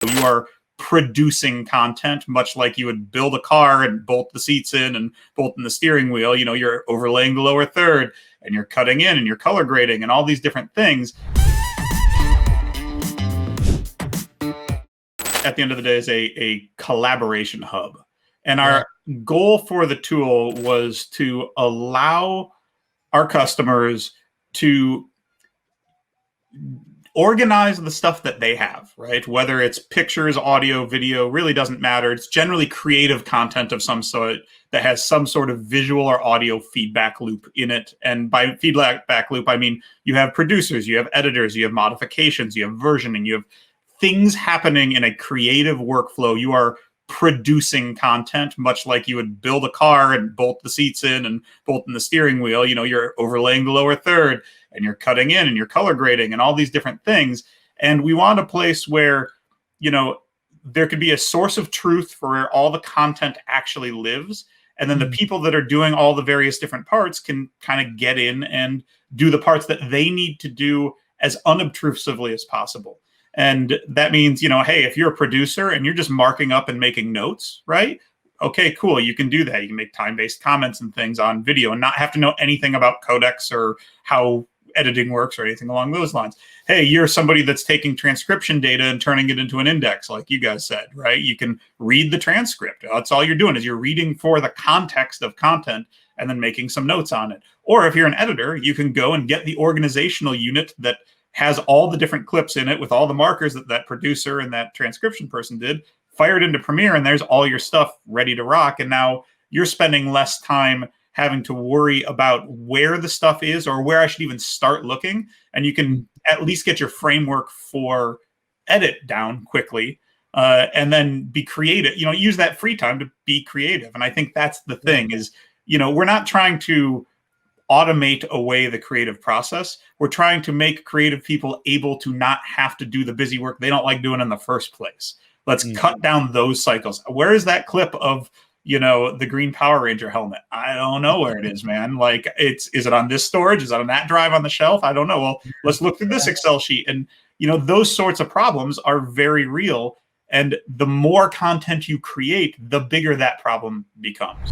You are producing content much like you would build a car and bolt the seats in and bolt in the steering wheel. You know, you're overlaying the lower third and you're cutting in and you're color grading and all these different things. At the end of the day, is a collaboration hub. And our goal for the tool was to allow our customers to organize the stuff that they have, right? Whether it's pictures, audio, video, really doesn't matter. It's generally creative content of some sort that has some sort of visual or audio feedback loop in it. And by feedback loop, I mean you have producers, you have editors, you have modifications, you have versioning, you have things happening in a creative workflow. You are producing content much like you would build a car and bolt the seats in and bolt in the steering wheel. You know, you're overlaying the lower third and you're cutting in and you're color grading and all these different things. And we want a place where, you know, there could be a source of truth for where all the content actually lives. And then the people that are doing all the various different parts can kind of get in and do the parts that they need to do as unobtrusively as possible. And that means, you know, hey, if you're a producer and you're just marking up and making notes, right? Okay, cool. You can do that. You can make time-based comments and things on video and not have to know anything about codecs or how editing works or anything along those lines. Hey, you're somebody that's taking transcription data and turning it into an index, like you guys said, right? You can read the transcript. That's all you're doing is you're reading for the context of content and then making some notes on it. Or if you're an editor, you can go and get the organizational unit that has all the different clips in it with all the markers that that producer and that transcription person did, fire it into Premiere, and there's all your stuff ready to rock. And now you're spending less time having to worry about where the stuff is or where I should even start looking. And you can at least get your framework for edit down quickly and then be creative. You know, use that free time to be creative. And I think that's the thing is, you know, we're not trying to automate away the creative process. We're trying to make creative people able to not have to do the busy work they don't like doing in the first place. Let's cut down those cycles. Where is that clip of, you know, the green Power Ranger helmet? I don't know where it is, man. Like, is it on this storage? Is it on that drive on the shelf? I don't know. Well, let's look through this Excel sheet. And, you know, those sorts of problems are very real. And the more content you create, the bigger that problem becomes.